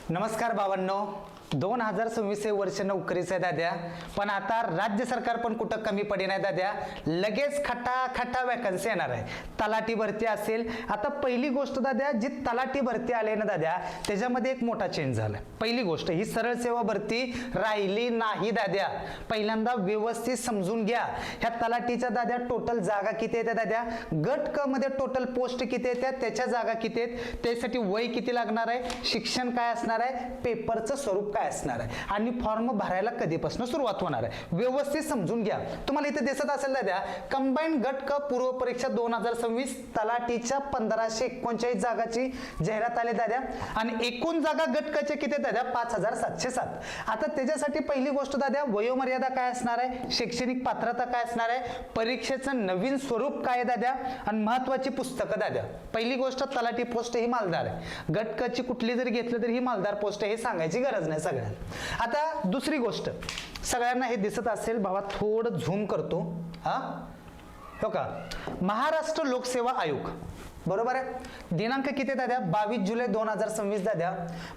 नमस्कार भावांनो, 2026 हे वर्ष नोकरीचं आहे दाद्या, पण आता राज्य सरकार पण कुठं कमी पडी नाही दाद्या. लगेच खटा वॅकन्सी येणार आहे. तलाठी भरती असेल. आता पहिली गोष्ट दाद्या, जी तलाठी भरती आली ना दाद्या, त्याच्यामध्ये एक मोठा चेंज झाला. पहिली गोष्ट, ही सरळ सेवा भरती राहिली नाही दाद्या. पहिल्यांदा व्यवस्थित समजून घ्या. ह्या तलाठीच्या दाद्या टोटल जागा किती आहेत दाद्या, गट क मध्ये टोटल पोस्ट किती आहेत, त्याच्या जागा किती आहेत, त्यासाठी वय किती लागणार आहे, शिक्षण काय असणार आहे, पेपरचं स्वरूप काय असणार आहे आणि फॉर्म भरायला कधीपासून सुरुवात होणार आहे, व्यवस्थित समजून घ्या. तुम्हाला इथे दिसत असेल दाद्या, कंबाईन गट क पूर्व परीक्षा 2026 तलाठीच्या 1539 जागाची जाहिरात आली दाद्या आणि एकूण जागा गट क चे किती दाद्या 5707. आता त्याच्यासाठी पहिली गोष्ट दाद्या, वयोमर्यादा काय असणार आहे, शैक्षणिक पात्रता काय असणार आहे, परीक्षेचं नवीन स्वरूप काय आहे दाद्या आणि महत्वाची पुस्तकं दाद्या. पहिली गोष्ट, तलाठी पोस्ट ही मालदार आहे. गट क ची कुठली जरी घेतलं तरी ही मालदार पोस्ट आहे, हे सांगायची गरज नाही सगळ्यांना. आता दुसरी गोष्ट, सगळ्यांना हे दिसत असेल, भावा थोडं झूम करतो. हो का, महाराष्ट्र लोकसेवा आयोग, बरोबर आहे. दिनांक किती दाद्या, 22 जुलै 2026 दाद्या.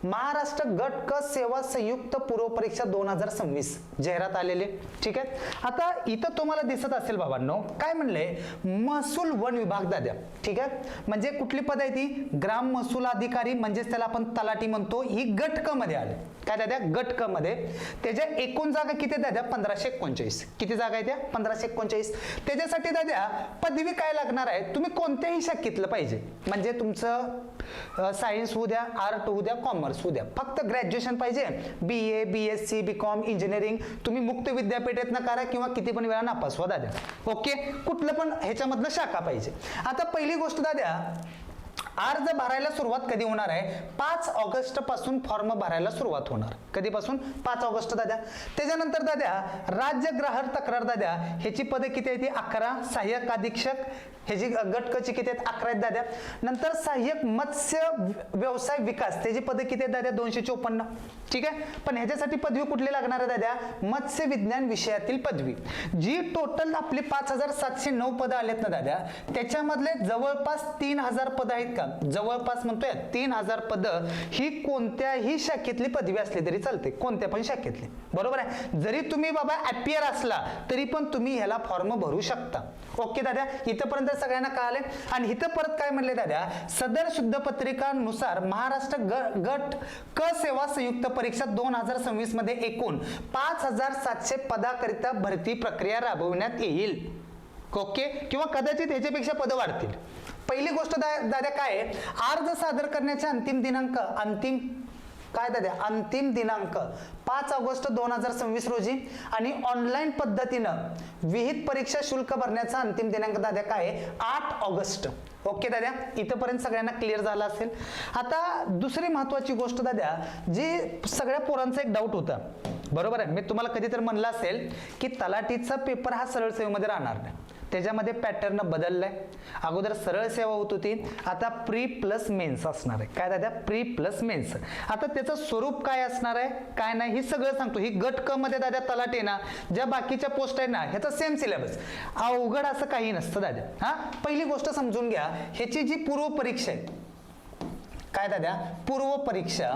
महाराष्ट्र गट क सेवा संयुक्त पूर्व परीक्षा 2026 जाहिरात आलेली. ठीक आहे. आता इथं तुम्हाला दिसत असेल बाबांनो, काय म्हणले, महसूल वन विभाग दाद्या. ठीक आहे, म्हणजे कुठली पद आहे ती, ग्राम महसूल अधिकारी, म्हणजेच त्याला आपण तलाठी म्हणतो. ही गट क मध्ये आले. काय दाद्या, गट क मध्ये. त्याच्या एकूण जागा किती दाद्या, 1539. किती जागा आहे त्या, 1539. त्याच्यासाठी दाद्या पदवी काय लागणार आहे, तुम्ही कोणत्याही शाखेतलं पाहिजे, म्हणजे तुमचं सायन्स होऊ द्या, आर्ट होऊ द्या, कॉमर्स होऊ द्या, फक्त ग्रॅज्युएशन पाहिजे. BA, BSc, BCom, इंजिनिअरिंग तुम्ही मुक्त विद्यापीठातनं करा किंवा किती पण वेळा नापास व्हा दाद्या. ओके, कुठलं पण ह्याच्यामधलं शाखा पाहिजे. आता पहिली गोष्ट दाद्या, अर्ज भरायला सुरुवात कधी होणार आहे, 5 ऑगस्ट पासून फॉर्म भरायला सुरुवात होणार. कधीपासून, 5 ऑगस्ट दाद्या. त्याच्यानंतर दाद्या, राज्य ग्राहक तक्रार दाद्या, ह्याची पदे किती आहे ती 11. सहाय्यक अधीक्षक ह्याची गट क ची किती आहेत, 11 आहेत दाद्या. नंतर सहाय्यक मत्स्य व्यवसाय विकास, त्याची पदे किती आहेत दाद्या, 254. ठीक आहे, पण ह्याच्यासाठी पदवी कुठली लागणार आहे दाद्या, मत्स्य विज्ञान विषयातील पदवी. जी टोटल आपली 5709 पदं आलेत ना दाद्या, त्याच्यामधले जवळपास 3000 पदं आहेत का, जवळपास म्हणतोय 3000 पदं ही कोणत्याही शाखेतली पदवी असली तरी चालते, कोणत्या पण शाखेतली, बरोबर आहे. जरी तुम्ही बाबा अपियर असला तरी पण तुम्ही ह्याला फॉर्म भरू शकता. ओके दाद्या, इथपर्यंत सगळ्यांना कळाले. आणि इथं परत काय म्हणले दाद्या, सदर शुद्ध पत्रिकानुसार महाराष्ट्र गट क सेवा संयुक्त परीक्षा 2026 मध्ये एकूण 5700 पदाकरिता भरती प्रक्रिया राबविण्यात येईल. ओके, किंवा कदाचित ह्याच्यापेक्षा पद वाढतील. पहिली गोष्ट दाद्या काय आहे, अर्ज सादर करण्याचे अंतिम दिनांक, अंतिम दिनांक 5 ऑगस्ट 2026 रोजी आणि ऑनलाईन पद्धतीनं विहित परीक्षा शुल्क भरण्याचा अंतिम दिनांक दाद्या काय आहे, 8 ऑगस्ट. ओके दाद्या, इथपर्यंत सगळ्यांना क्लिअर झाला असेल. आता दुसरी महत्वाची गोष्ट दाद्या, जी सगळ्या पोरांचा एक डाऊट होता, बरोबर आहे. मी तुम्हाला कधीतरी म्हणलं असेल की तलाठीचा पेपर हा सरळ सेवेमध्ये राहणार नाही, त्याच्यामध्ये पॅटर्न बदललाय. अगोदर सरळ सेवा होत होती, आता प्री प्लस मेन्स असणार आहे. काय दादा, प्री प्लस मेन्स. आता त्याचं स्वरूप काय असणार आहे, काय नाही, हे सगळं सांगतो. ही गट क मध्ये दादा तलाठी ना, ज्या बाकीच्या पोस्ट आहेत ना, ह्याचा सेम सिलेबस, अवघड असं काही नसतं दादा. पहिली गोष्ट समजून घ्या, ह्याची जी पूर्व परीक्षा आहे, काय दाद्या, पूर्व परीक्षा,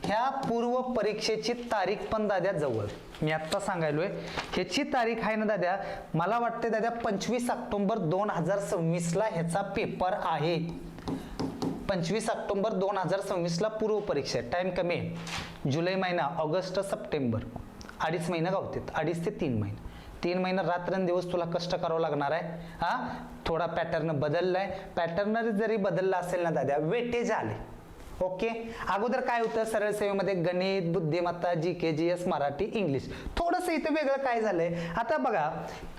ह्या पूर्व परीक्षेची तारीख पण दाद्या जवळ, मी आत्ता सांगायलोय, ह्याची तारीख आहे ना दाद्या, मला वाटते दाद्या 25 ऑक्टोबर 2026 ला ह्याचा पेपर आहे. 25 ऑक्टोबर 2026 ला पूर्व परीक्षा. टाइम कमी आहे, जुलै महिना, ऑगस्ट, सप्टेंबर, 2.5 महिने गावतात, 2.5 ते 3 महिने. 3 महिने रात्रंदिवस तुला कष्ट करावं लागणार आहे. थोडा पॅटर्न बदललाय. पॅटर्न जरी बदलला असेल ना दाद्या, वेटेज आले. ओके, अगोदर काय होतं सरळ सेवेमध्ये, गणित, बुद्धिमत्ता, GK, GS, मराठी, इंग्लिश, थोडंसं इथं वेगळं काय झालंय. आता बघा,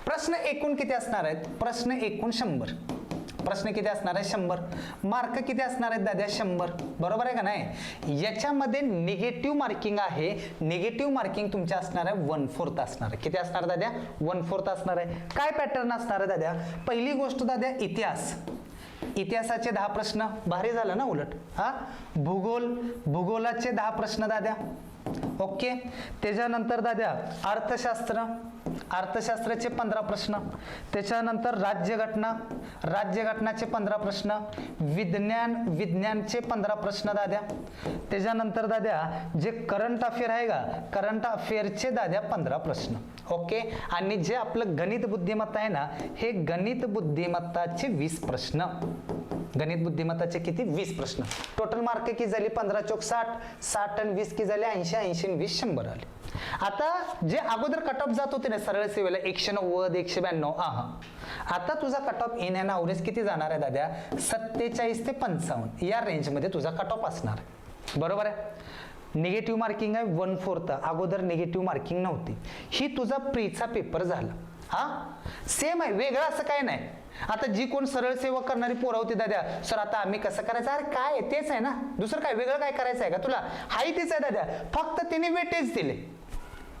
प्रश्न एकूण किती असणार आहेत, प्रश्न एकूण 100. प्रश्न किती असणार आहे, 100. मार्क किती असणार आहेत दाद्या, 100. बरोबर आहे का नाही. याच्यामध्ये निगेटिव्ह मार्किंग आहे, निगेटिव्ह मार्किंग तुमच्या असणार आहे 1/4 असणार आहे. किती असणार दाद्या, 1/4 असणार आहे. काय पॅटर्न असणार आहे दाद्या, पहिली गोष्ट दाद्या, इतिहास, इतिहासाचे 10 प्रश्न, भारी झालं ना उलट. भूगोलाचे 10 प्रश्न दाद्या. ओके, त्याच्यानंतर दाद्या अर्थशास्त्र, अर्थशास्त्राचे 15 प्रश्न, त्याच्यानंतर राज्यघटनाचे 15 प्रश्न, विज्ञानचे 15 प्रश्न दाद्या, त्याच्यानंतर दाद्या जे करंट अफेअर आहे का, करंट अफेअरचे दाद्या 15 प्रश्न. ओके. आणि जे आपलं गणित बुद्धिमत्ता आहे ना, हे गणित बुद्धिमत्ताचे 20 प्रश्न. गणित बुद्धिमत्ताचे किती? 20 प्रश्न. टोटल मार्क किती झाली? 15 चौक 60, 60 आणि 20 किती झाले? 80, 80 आणि 20 100 आले. आता जे अगोदर कट ऑफ जात होते ना सरळ सेवेला 190, 192, आता तुझा cut off in and average किती जाणार आहे दाद्या? 47 ते 55 या रेंजमध्ये तुझा कट ऑफ असणार आहे. बरोबर आहे. निगेटिव्ह मार्किंग आहे 1/4. अगोदर निगेटिव्ह मार्किंग नव्हती. ही तुझा प्रीचा पेपर झाला. सेम आहे, वेगळं असं काय नाही. आता जी कोण सरळ सेवा करणारी पोरं होती दाद्या, सर आता आम्ही कसं करायचं? अरे काय तेच आहे ना, दुसरं काय वेगळं काय करायचं आहे का तुला? हाही तेच आहे दाद्या, फक्त तिने वेटेज दिले.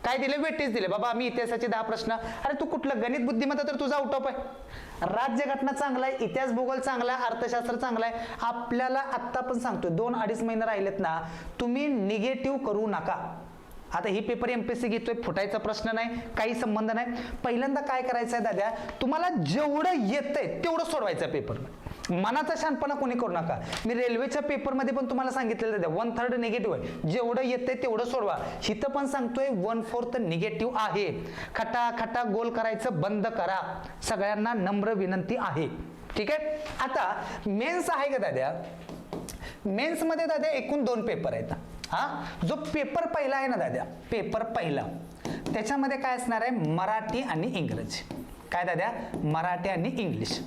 काय दिले? वेटेज दिले. बाबा आम्ही इतिहासाचे 10 प्रश्न. अरे तू कुठलं गणित बुद्धिमत्ता तर तुझा आउट ऑफ आहे. राज्यघटना चांगला आहे, इतिहास भूगोल चांगला आहे, अर्थशास्त्र चांगला आहे. आपल्याला आत्ता पण सांगतोय 2-2.5 महिने राहिलेत ना, तुम्ही निगेटिव्ह करू नका. आता ही पेपर एमपीएससी घेतोय, फुटायचा प्रश्न नाही, काही संबंध नाही. पहिल्यांदा काय करायचं आहे दाद्या, तुम्हाला जेवढं येतंय तेवढं सोडवायचं पेपर. मनाचा शानपणा कोणी करू नका. मी रेल्वेच्या पेपरमध्ये पण तुम्हाला सांगितलेलं दाद्या 1/3 निगेटिव्ह आहे. जेवढं येतंय तेवढं सोडवा. हिथं पण सांगतोय 1/4 निगेटिव्ह आहे. खटा गोल करायचं बंद करा. सगळ्यांना नम्र विनंती आहे. ठीक आहे. आता मेन्स आहे का दाद्या? मेन्स मध्ये दाद्या एकूण 2 पेपर आहेत. जो पेपर पहिला आहे ना दाद्या, पेपर पहिला त्याच्यामध्ये काय असणार आहे? मराठी आणि इंग्रजी. काय दाद्या? मराठी आणि इंग्लिश.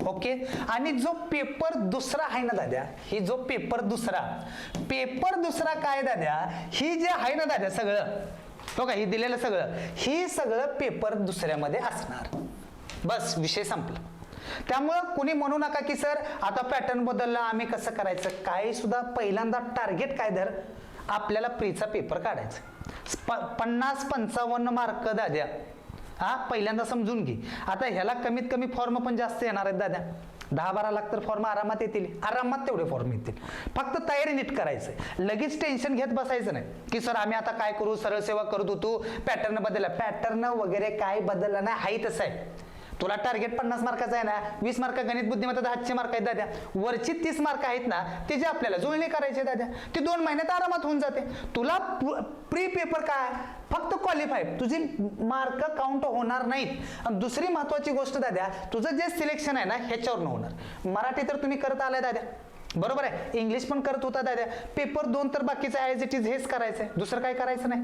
ओके. आणि जो पेपर दुसरा आहे ना दाद्या, ही जो पेपर दुसरा काय दाद्या, ही जे आहे ना दाद्या सगळं, हो का, ही दिलेलं सगळं, ही सगळं पेपर दुसऱ्यामध्ये असणार. बस विषय संपला. त्यामुळं कुणी म्हणू नका की सर आता पॅटर्न बदलला, आम्ही कसं करायचं? काही सुद्धा पहिल्यांदा टार्गेट काय धर, आपल्याला प्रीचा पेपर काढायचा. 50-55 मार्क दाद्या. पहिल्यांदा समजून घे. आता ह्याला कमीत कमी फॉर्म पण जास्त येणार आहेत दाद्या. 10-12 लाख तर फॉर्म आरामात येतील. आरामात तेवढे फॉर्म येतील. फक्त तयारी नीट करायचं. लगेच टेन्शन घेत बसायचं नाही की सर आम्ही आता काय करू, सरळ सेवा करत होतो, पॅटर्न बदलला. पॅटर्न वगैरे काय बदलला नाही, हाही तसं आहे. तुला टार्गेट 50 मार्काचा आहे ना, 20 मार्क गणित बुद्धिमत्ता 10चे मार्क आहेत दाद्या. वरची 30 मार्क आहेत ना, ते जे आपल्याला जुळणी करायचे दाद्या, ती 2 महिन्यात आरामात होऊन जाते. तुला प्री पेपर काय, फक्त क्वालिफाय, तुझी मार्क काउंट होणार नाहीत. आणि दुसरी महत्वाची गोष्ट दाद्या, तुझं जे सिलेक्शन आहे ना ह्याच्यावर होणार. मराठी तर तुम्ही करत आलाय दाद्या, बरोबर आहे. इंग्लिश पण करत होता दाद्या. पेपर 2 तर बाकीचं ॲज इट इज हेच करायचंय, दुसरं काय करायचं नाही.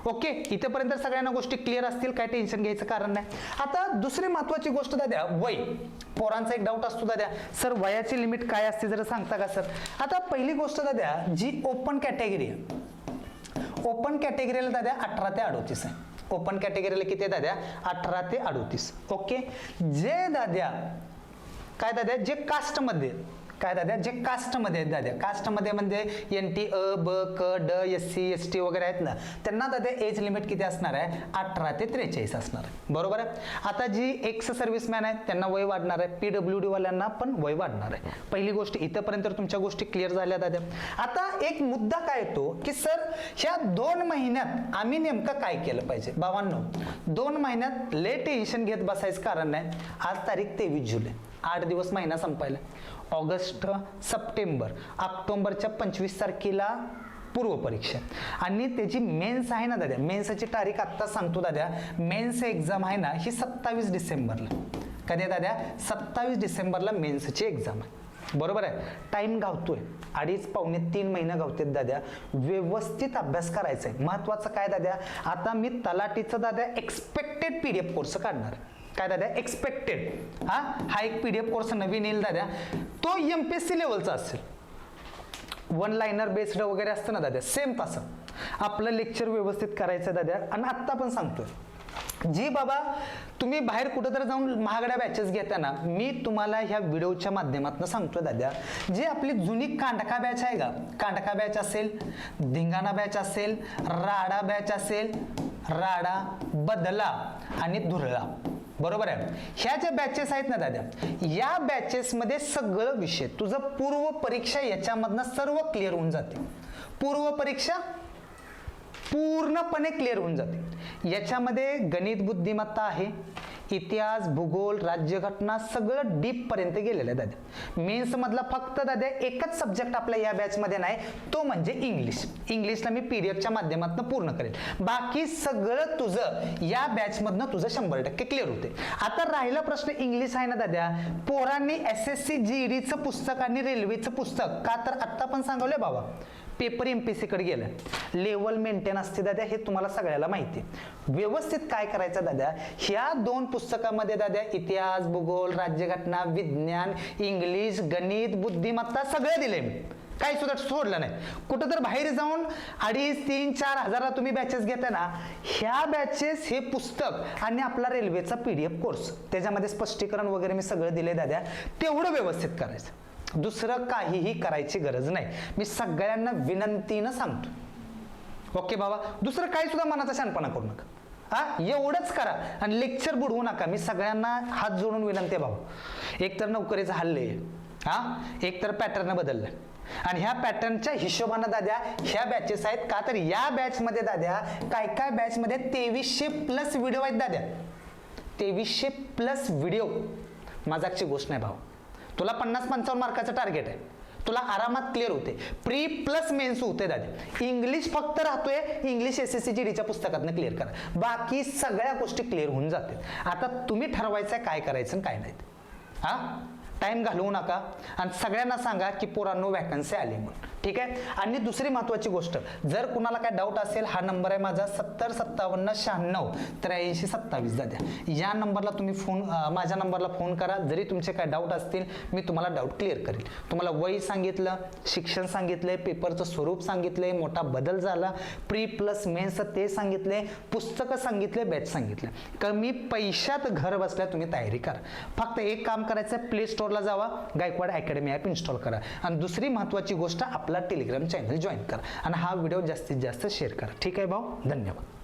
ओके. इथेपर्यंत सगळ्यांना गोष्टी क्लिअर असतील, काय टेन्शन घ्यायचं कारण नाही. आता दुसरी महत्वाची गोष्ट दाद्या, वय. पोरांचा एक डाऊट असतो दाद्या, सर वयाची लिमिट काय असते जरा सांगता का सर? आता पहिली गोष्ट दाद्या, जी ओपन कॅटेगरी आहे, ओपन कॅटेगरीला दाद्या 18 ते 38 आहे. ओपन कॅटेगरीला किती आहे दाद्या? 18 ते 38. ओके. जे दाद्या काय दाद्या, जे कास्टमध्ये काय दाद्या, जे कास्टमध्ये आहेत दाद्या, कास्टमध्ये म्हणजे NT, अ, ब, क, ड, SC, ST वगैरे आहेत ना, त्यांना दाद्या एज लिमिट किती असणार आहे? 18 ते 43 असणार आहे. बरोबर आहे. आता जी एक्स सर्व्हिसमॅन आहेत त्यांना वय वाढणार आहे, PWD वाल्यांना पण वय वाढणार आहे. पहिली गोष्ट इथंपर्यंत तुमच्या गोष्टी क्लिअर झाल्या दाद्या. आता एक मुद्दा काय येतो की सर ह्या 2 महिन्यात आम्ही नेमकं काय केलं पाहिजे? भावांनो, 2 महिन्यात लय टेन्शन घेत बसायचं कारण नाही. आज तारीख 23 जुलै, 8 दिवस महिना संपायला. ऑगस्ट, सप्टेंबर, ऑक्टोबरच्या 25 तारखेला पूर्व परीक्षा आणि त्याची मेन्स आहे ना दाद्या, मेन्सची तारीख आत्ता सांगतो दाद्या. मेन्स एक्झाम आहे ना ही 27 डिसेंबरला. कधी आहे दाद्या? 27 डिसेंबरला मेन्सची एक्झाम आहे. बरोबर आहे. टाइम गावतोय, 2.5-3 महिने गावतात दाद्या. व्यवस्थित अभ्यास करायचा आहे. महत्वाचं काय दाद्या, आता मी तलाठीचं दाद्या एक्सपेक्टेड PDF कोर्स काढणार. काय दाद्या? एक्सपेक्टेड. हा एक PDF कोर्स नवीन येईल दाद्या. तो MPSC लेवलचा असेल. 1 लाइनर बेस्ड वगैरे असतं ना दाद्या, सेम तसं आपलं लेक्चर व्यवस्थित करायचं दाद्या. आणि आत्ता पण सांगतोय, जी बाबा तुम्ही बाहेर कुठेतरी जाऊन महागड्या बॅचेस घेता ना, मी तुम्हाला ह्या व्हिडिओच्या माध्यमातून सांगतोय दाद्या, जी आपली जुनी कांडका बॅच आहे का, कांडका बॅच असेल, धिंगाणा बॅच असेल, राडा बॅच असेल, राडा, बदला आणि धुरळा, बरोबर आहे. ह्या ज्या बॅचेस आहेत ना दाद्या, या बॅचेस मध्ये सगळं विषय तुझं पूर्व परीक्षा याच्यामधनं सर्व क्लिअर होऊन जाते. पूर्व परीक्षा पूर्णपणे क्लिअर होऊन जाते. याच्यामध्ये गणित बुद्धिमत्ता आहे, इतिहास, भूगोल, राज्यघटना सगळं डीप पर्यंत गेलेलं आहे दादा. मेन्स मधला फक्त दादा एकच सब्जेक्ट आपल्या या बॅच मध्ये नाही, तो म्हणजे इंग्लिश. इंग्लिशला मी पीडीएफच्या माध्यमातून पूर्ण करेल. बाकी सगळं तुझं या बॅच मधनं तुझं 100% क्लिअर होते. आता राहिला प्रश्न इंग्लिश आहे ना दादा, पोरांनी SSC GDचं पुस्तक आणि रेल्वेचं पुस्तक का तर आत्ता पण सांगवले बाबा पेपर MPSC कडे गेलं, लेवल मेंटेन असते दादा, हे तुम्हाला सगळ्याला माहिती. व्यवस्थित काय करायचं दादा, ह्या 2 पुस्तकामध्ये दादा इतिहास, भूगोल, राज्यघटना, विज्ञान, इंग्लिश, गणित, बुद्धिमत्ता सगळं दिलंय मी, काही सुद्धा सोडलं नाही. कुठं तर बाहेर जाऊन 2,500, 3,000, 4,000 तुम्ही बॅचेस घेता ना, ह्या बॅचेस हे पुस्तक आणि आपला रेल्वेचा PDF कोर्स त्याच्यामध्ये स्पष्टीकरण वगैरे मी सगळं दिलंय दादा, तेवढं व्यवस्थित करायचं. दुसरं काहीही करायची गरज नाही, मी सगळ्यांना विनंतीनं सांगतो. ओके बाबा, दुसरं काही सुद्धा मनाचा शानपणा करू नका. एवढंच करा आणि लेक्चर बुडवू नका. मी सगळ्यांना हात जोडून विनंती आहे भाऊ, एक तर नोकरीचं हल्ले, एक तर पॅटर्न बदललं आणि ह्या पॅटर्नच्या हिशोबानं दाद्या ह्या बॅचेस आहेत का तर या बॅच मध्ये दाद्या काय बॅच मध्ये 2300+ व्हिडिओ आहेत दाद्या, 2300+ व्हिडिओ. मजाकची गोष्ट नाही भाऊ. तुला 50-55 मार्काचं टार्गेट आहे, तुला आरामात क्लिअर होते. प्री प्लस मेन्स होते दादा. इंग्लिश फक्त राहतोय, इंग्लिश SSC GDच्या पुस्तकातनं क्लिअर करा, बाकी सगळ्या गोष्टी क्लिअर होऊन जाते. आता तुम्ही ठरवायचं काय करायचं आणि काय नाही. टाइम घालवू नका आणि सगळ्यांना सांगा की पोरांनो वॅकन्सी आली म्हणून. ठीक आहे. आणि दुसरी महत्वाची गोष्ट, जर कुणाला काय डाऊट असेल, हा नंबर आहे माझा 705796 8327 दाद्या. या नंबरला तुम्ही माझ्या नंबरला फोन करा. जरी तुमचे काय डाऊट असतील मी तुम्हाला डाऊट क्लिअर करेल. तुम्हाला वय सांगितलं, शिक्षण सांगितलंय, पेपरचं स्वरूप सांगितलंय, मोठा बदल झाला, प्री प्लस मेन्स ते सांगितले, पुस्तकं सांगितले, बॅच सांगितले. कमी पैशात घर बसल्या तुम्ही तयारी करा. फक्त एक काम करायचं, प्ले स्टोअरला जावा, गायकवाड अकॅडमी ॲप इन्स्टॉल करा आणि दुसरी महत्वाची गोष्ट आपला टेलिग्राम चॅनल जॉईन करा आणि हा व्हिडिओ जास्तीत जास्त शेअर करा. ठीक आहे भाऊ, धन्यवाद.